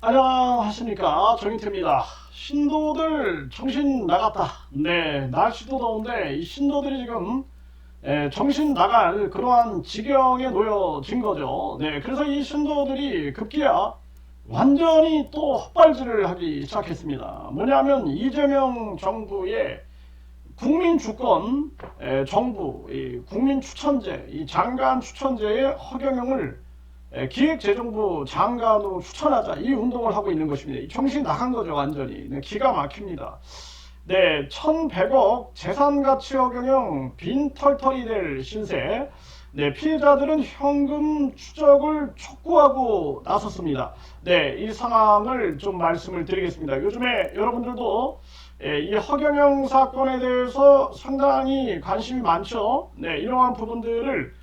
안녕하십니까, 정인태입니다. 신도들 정신 나갔다. 네, 날씨도 더운데 이 신도들이 지금 정신 나갈 그러한 지경에 놓여진 거죠. 네, 그래서 이 신도들이 급기야 완전히 또 헛발질을 하기 시작했습니다. 뭐냐면 이재명 정부의 국민 주권 정부, 이 국민 추천제, 이 장관 추천제의 허경영을 기획재정부 장관으로 추천하자, 이 운동을 하고 있는 것입니다. 정신이 나간 거죠, 완전히. 네, 기가 막힙니다. 네, 1100억 재산가치 허경영 빈털털이 될 신세. 네, 피해자들은 현금 추적을 촉구하고 나섰습니다. 네, 이 상황을 좀 말씀을 드리겠습니다. 요즘에 여러분들도 이 허경영 사건에 대해서 상당히 관심이 많죠. 네, 이러한 부분들을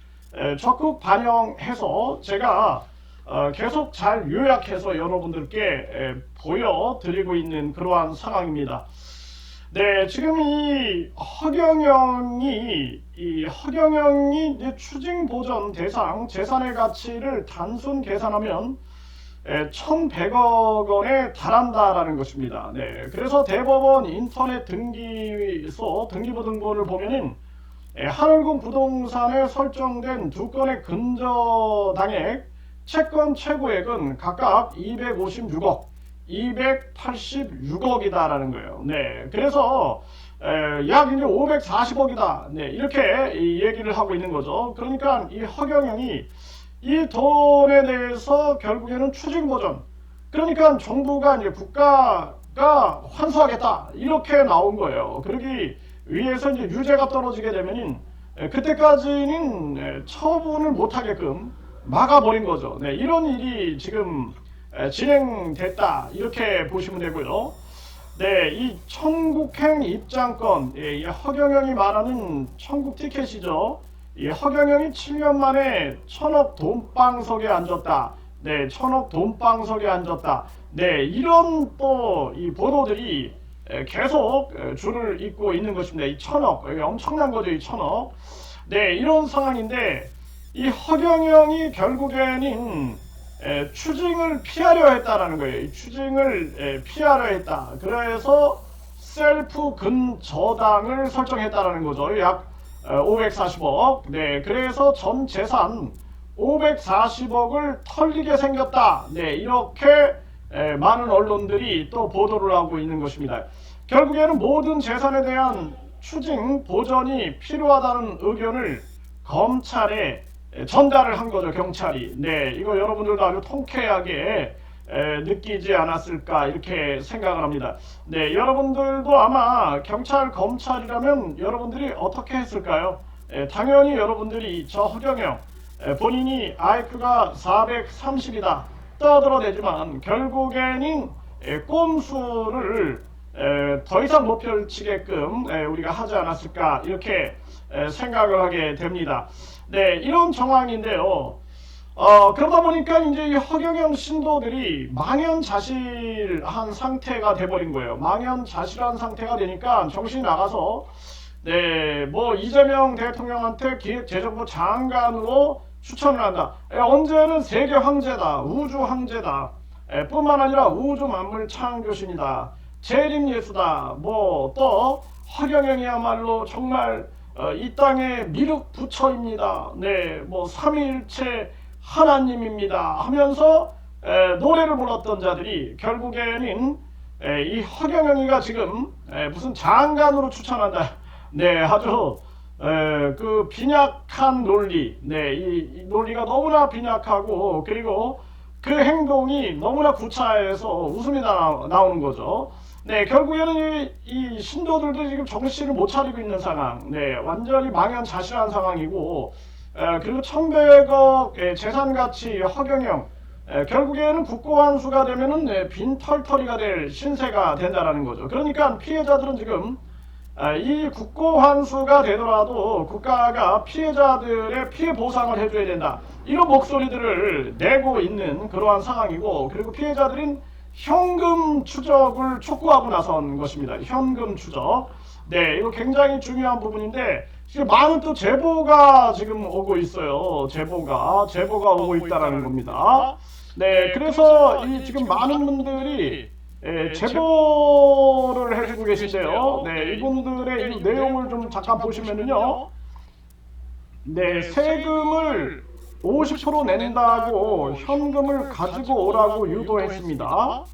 적극 반영해서 제가 계속 잘 요약해서 여러분들께 보여드리고 있는 그러한 상황입니다. 네, 지금 이 허경영이 이제 추징 보전 대상 재산의 가치를 단순 계산하면 1100억 원에 달한다라는 것입니다. 네, 그래서 대법원 인터넷 등기소 등기부 등본을 보면은 하늘금 부동산에 설정된 두 건의 근저당액, 채권 최고액은 각각 256억, 286억이다라는 거예요. 네, 그래서 약 이제 540억이다. 네, 이렇게 얘기를 하고 있는 거죠. 그러니까 이 허경영이 이 돈에 대해서 결국에는 추징 보전. 그러니까 정부가 이제 국가가 환수하겠다, 이렇게 나온 거예요. 그러기 위에서 이제 유죄가 떨어지게 되면은 그때까지는 처분을 못하게끔 막아버린 거죠. 네, 이런 일이 지금 진행됐다, 이렇게 보시면 되고요. 네, 이 천국행 입장권, 이 허경영이 말하는 천국 티켓이죠. 이 허경영이 7년 만에 천억 돈방석에 앉았다. 네, 천억 돈방석에 앉았다. 네, 이런 또 이 보도들이 계속 줄을 잇고 있는 것입니다. 이 천억, 엄청난 거죠, 이 천억. 네, 이런 상황인데 이 허경영이 결국에는 추징을 피하려 했다라는 거예요. 이 추징을 피하려 했다. 그래서 셀프 근저당을 설정했다라는 거죠. 약 540억. 네, 그래서 전 재산 540억을 털리게 생겼다. 네, 이렇게 많은 언론들이 또 보도를 하고 있는 것입니다. 결국에는 모든 재산에 대한 추징 보전이 필요하다는 의견을 검찰에 전달을 한 거죠, 경찰이. 네, 이거 여러분들도 아주 통쾌하게 느끼지 않았을까, 이렇게 생각을 합니다. 네, 여러분들도 아마 경찰, 검찰이라면 여러분들이 어떻게 했을까요? 당연히 여러분들이 저 허경영 본인이 IQ가 430이다 떠들어대지만 결국에는 꼼수를 더 이상 못 펼치게끔 우리가 하지 않았을까, 이렇게 생각을 하게 됩니다. 네, 이런 정황인데요. 그러다 보니까 이제 이 허경영 신도들이 망연자실한 상태가 돼버린 거예요. 망연자실한 상태가 되니까 정신이 나가서, 네, 뭐 이재명 대통령한테 기획재정부 장관으로 추천을 한다. 언제는 세계 황제다, 우주 황제다, 뿐만 아니라 우주 만물 창조신이다, 재림 예수다. 뭐 또 허경영이야말로 정말 이 땅의 미륵 부처입니다. 네, 뭐 삼위일체 하나님입니다 하면서 노래를 불렀던 자들이 결국에는 이 허경영이가 지금 무슨 장관으로 추천한다. 네, 아주 그 빈약한 논리. 네, 이 논리가 너무나 빈약하고, 그리고 그 행동이 너무나 구차해서 웃음이 나오는 거죠. 네, 결국에는 이 신도들도 지금 정신을 못 차리고 있는 상황. 네, 완전히 망연자실한 상황이고, 그리고 1100억 재산 가치 허경영, 결국에는 국고환수가 되면은 빈털터리가 될 신세가 된다라는 거죠. 그러니까 피해자들은 지금 이 국고환수가 되더라도 국가가 피해자들의 피해 보상을 해줘야 된다, 이런 목소리들을 내고 있는 그러한 상황이고, 그리고 피해자들은 현금 추적을 촉구하고 나선 것입니다. 현금 추적. 네, 이거 굉장히 중요한 부분인데 지금 많은 또 제보가 지금 오고 있어요. 제보가 오고 있다라는 겁니다. 네, 그래서 이 지금 많은 분들이 제보를 해주고 계신데요. 네, 이분들의 이 내용을 좀 잠깐 보시면은요. 네, 세금을 50% 낸다고 현금을 가지고 오라고 유도했습니다.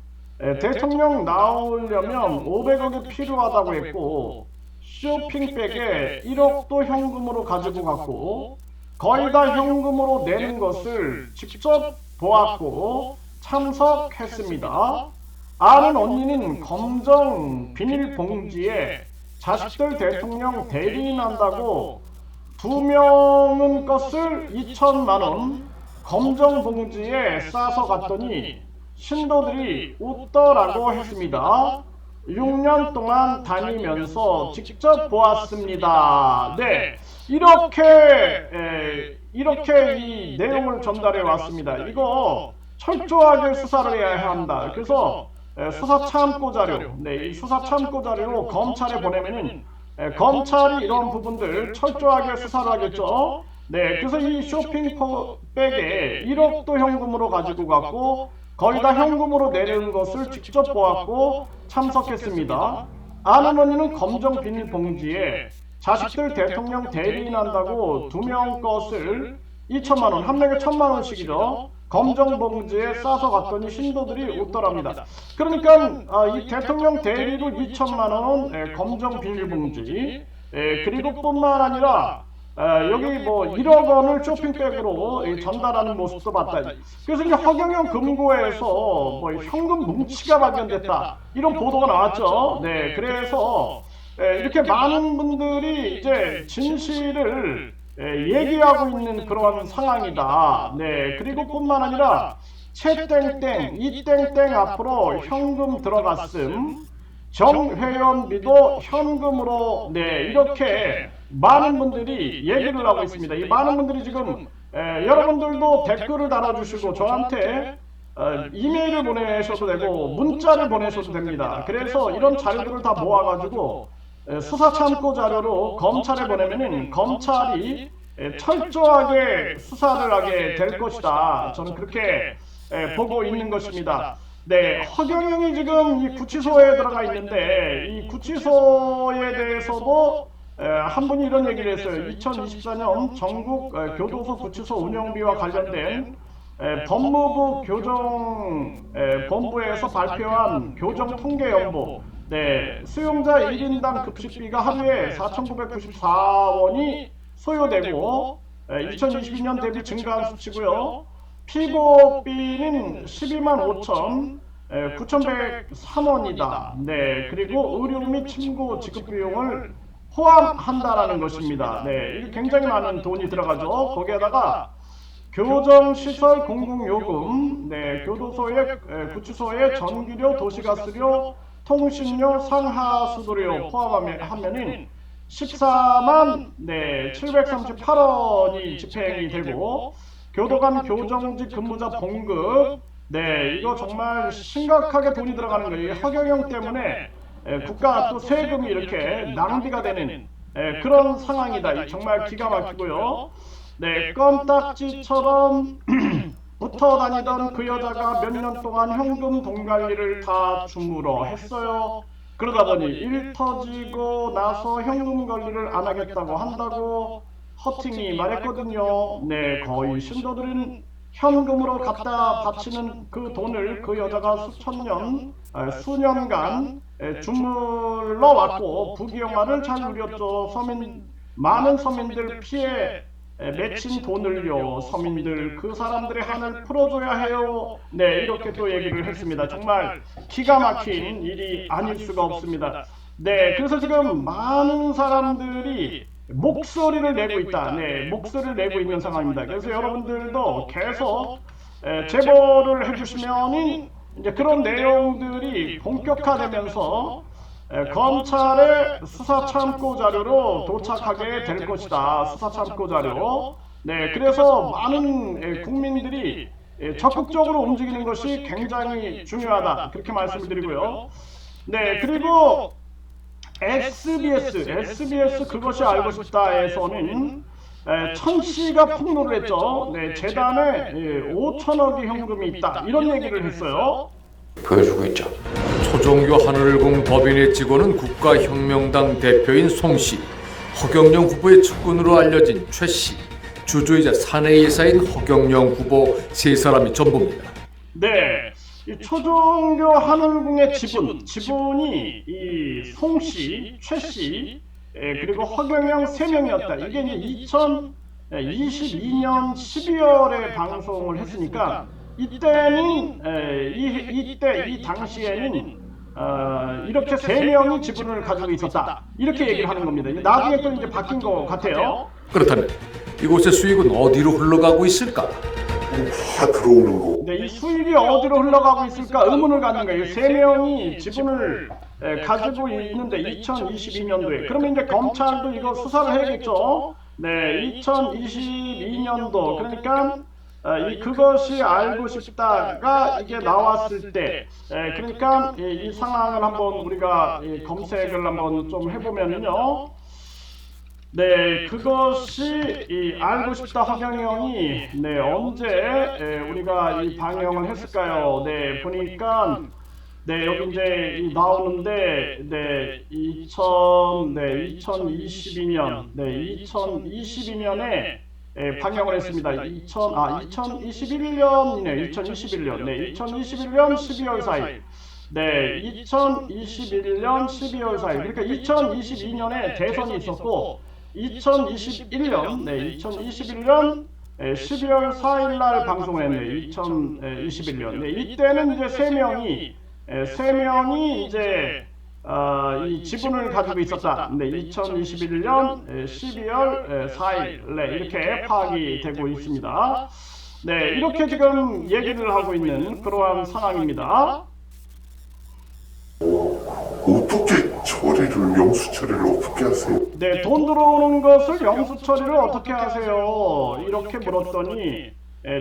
대통령 나오려면 500억이 필요하다고 했고 쇼핑백에 1억도 현금으로 가지고 갔고 거의 다 현금으로 내는 것을 직접 보았고 참석했습니다. 아는 언니는 검정 비닐봉지에 자식들 대통령 대리인 한다고 2명은 것을 2천만원 검정 봉지에 싸서 갔더니 신도들이 웃더라고 했습니다. 6년 동안 다니면서 직접 보았습니다. 네, 이렇게 이 내용을 전달해 왔습니다. 이거 철저하게 수사를 해야 한다. 그래서 수사 참고 자료, 네, 이 수사 참고 자료로 검찰에 보내면은 검찰이 이런 부분들 철저하게 수사를 하겠죠. 네, 그래서 이 쇼핑백에 1억도 현금으로 가지고 갔고 거의 다 현금으로 내려는 것을 직접 보았고 참석했습니다. 아는 언니는 검정 비닐봉지에 자식들 대통령 대리인 한다고 2명 것을 2천만원, 한 명에 1,000만원씩이죠. 검정 봉지에 싸서 갔더니 신도들이 웃더랍니다. 그러니까 이 대통령 대리로 2천만원 검정 비닐봉지, 그리고 뿐만 아니라 여기 뭐 1억 원을 쇼핑백으로 전달하는 모습도 봤다. 그래서 이제 허경영 금고에서 뭐 현금 뭉치가 발견됐다, 이런 보도가 나왔죠. 네, 그래서 이렇게 많은 분들이 이제 진실을 얘기하고 있는 그런 상황이다. 네, 그리고 뿐만 아니라 채땡땡, 이땡땡 앞으로 현금 들어갔음, 정회원비도 현금으로, 네, 이렇게 많은 분들이 얘기를 하고 있습니다. 이 많은 분들이 지금 여러분들도 댓글을 달아주시고 저한테 이메일을 보내셔도 되고 문자를 보내셔도 됩니다. 그래서 이런 자료들을 다 모아가지고 수사 참고 자료로 검찰에 보내면은 검찰이 철저하게 수사를 하게 될 것이다. 저는 그렇게 보고 있는 것입니다. 네, 허경영이 지금 이 구치소에 들어가 있는데 이 구치소에 대해서도 한 분이 이런 얘기를 했어요. 2024년 전국 교도소 구치소 운영비와 관련된 법무부 교정본부에서 발표한 교정 통계 연보, 네, 수용자 1인당 급식비가 하루에 4,994원이 소요되고 2022년 대비 증가한 수치고요. 피고비는 12만 9,103원이다. 네, 그리고 의료 및 침구 지급 비용을 포함한다라는 것입니다. 네, 이게 굉장히 많은 돈이 들어가죠. 거기에다가 교정시설 공공요금, 네, 교도소의 구치소의 전기료, 도시가스료, 통신료, 상하수도료 포함하면은 14만 738원이 집행이 되고 교도관 교정직 근무자 봉급, 네, 이거 정말 심각하게 돈이 들어가는 거예요. 허경영 때문에 국가 또 세금이 이렇게 낭비가 되는 그런 상황이다. 정말 기가 막히고요. 네, 껌딱지처럼 붙어 다니던 그 여자가 몇 년 동안 현금 돈 관리를 다 줌으로 했어요. 그러다 보니 일 터지고 나서 현금 관리를 안 하겠다고 한다고 허팅이 말했거든요. 네, 거의 신도들은 현금으로 갖다 바치는 그 돈을 그 여자가 수년간 주물러 왔고 부귀영화를 잘 누렸죠. 많은 서민들 피해 맺힌 돈을요, 서민들 그 사람들의 한을 풀어줘야 해요. 네, 이렇게 또 얘기를 했습니다. 정말 기가 막힌 일이 아닐 수가 없습니다. 네, 그래서 지금 많은 사람들이 목소리를 내고 있다. 네, 목소리를 내고 있는 상황입니다. 그래서 여러분들도 계속 제보를 해주시면 이제 그런 내용들이 본격화되면서 검찰의 수사 참고 자료로 도착하게 될 것이다. 수사 참고 자료. 네, 그래서 많은 국민들이 적극적으로 움직이는 것이 굉장히 중요하다. 그렇게 말씀을 드리고요. 네, 그리고 SBS 그것이 알고 싶다에서는 천씨가 폭로를 했죠. 네, 재단에 5천억의 현금이 있다 이런 얘기를 했어요. 보여주고 있죠. 초종교 하늘공 법인의 직원은 국가혁명당 대표인 송씨, 허경영 후보의 측근으로 알려진 최씨, 주주이자 사내이사인 허경영 후보 세 사람이 전부입니다. 네, 이 초종교 하늘궁의 지분이 이 송씨, 최씨, 그리고 허경영 세 명이었다. 이게 이제 2022년 12월에 방송을 했으니까 이때는 이 당시에는 이렇게 세 명이 지분을 가지고 있었다. 이렇게 얘기를 하는 겁니다. 나중에 또 이제 바뀐 것 같아요. 그렇다면 이곳의 수익은 어디로 흘러가고 있을까? 다 들어오는 거. 네, 이 수익이 어디로 흘러가고 있을까 의문을 갖는 거예요. 세 명이 지분을 가지고 있는데 2022년도에 그러면 이제 검찰도 이거 수사를 해야겠죠. 네, 2022년도 그러니까 그것이 알고 싶다가 이게 나왔을 때 그러니까 이 상황을 한번 우리가 검색을 한번 좀 해보면요. 네, 그것이 알고 싶다 허경영이 언제 우리가 이 방영을 했을까요? 네, 보니까 여기 이제 나오는데 2022년에 방영을 했습니다. 2021년이네요. 2021년. 네, 2021년 12월 4일. 네, 2021년 12월 4일. 그러니까 2022년에 대선이 있었고 2021년 12월 4일 날 방송을 했네요. 2021년. 네, 이때는 이제 세 명이 이제 이 지분을 가지고 있었다. 네, 2021년 12월 4일 이렇게 파악이 되고 있습니다. 네, 이렇게 지금 얘기를 하고 있는 그러한 상황입니다. 어떻게 처리를 영수 처리를 어떻게 하세요? 네, 돈 들어오는 것을 영수 처리를 어떻게 하세요? 이렇게 물었더니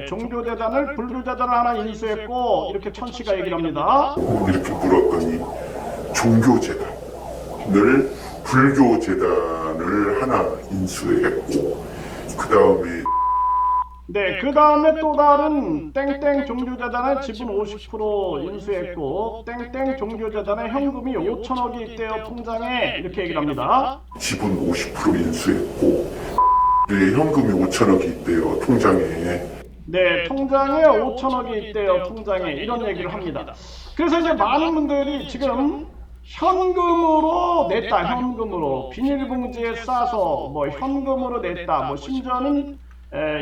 종교재단을 불교재단을 하나 인수했고 이렇게 천씨가 얘기를 합니다. 이렇게 물었더니 종교재단을 불교재단을 하나 인수했고 그 다음에 그 다음에 또 다른 땡땡 종교재단의 지분 50% 인수했고 땡땡 종교재단의 현금이 5천억이 있대요 통장에 이렇게 얘기를 합니다. 지분 50% 인수했고 현금이 5천억이 있대요 통장에. 네, 통장에 5천억이 있대요 통장에 이런 얘기를 합니다. 그래서 이제 많은 분들이 지금 현금으로 냈다, 현금으로 비닐봉지에 싸서 뭐 현금으로 냈다, 뭐 심지어는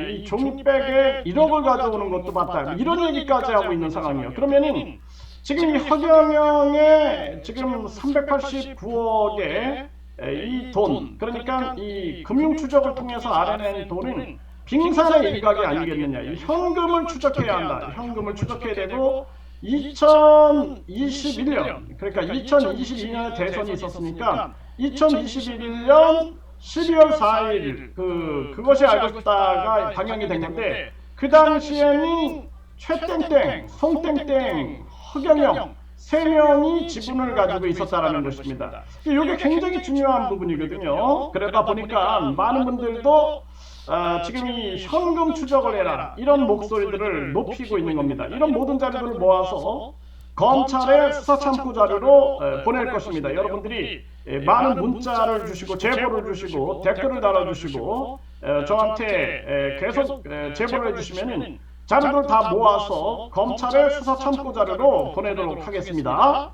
이 종이백에 1억을 가져오는 것도 봤다 이런 얘기까지 하고 있는 상황이에요. 그러면은 지금 이 허경영의 지금 389억의 이 돈, 그러니까 이 금융 추적을 통해서 알아낸 돈은 빙산의 일각이 아니겠느냐. 이 현금을 추적해야 한다. 현금을 추적해야 되고 2021년 그러니까 2022년에 대선이 있었으니까 2021년 12월 4일 그것이 알고 싶다가 방영이 된 건데 그 당시에는 최땡땡, 송땡땡, 허경영 세 명이 지분을 가지고 있었다라는 것입니다. 이게 굉장히 중요한 부분이거든요. 그러다 보니까 많은 분들도 지금 이 현금 추적을 해라 이런 목소리들을 높이고 있는 겁니다. 이런 모든 자료들을 모아서 검찰의 수사참고 자료로 보낼 것입니다. 여러분들이 많은 문자를 주시고 제보를 주시고 댓글을 달아주시고 저한테 계속 제보를 해주시면 자료를 다 모아서 검찰의 수사참고 자료로 보내도록 하겠습니다.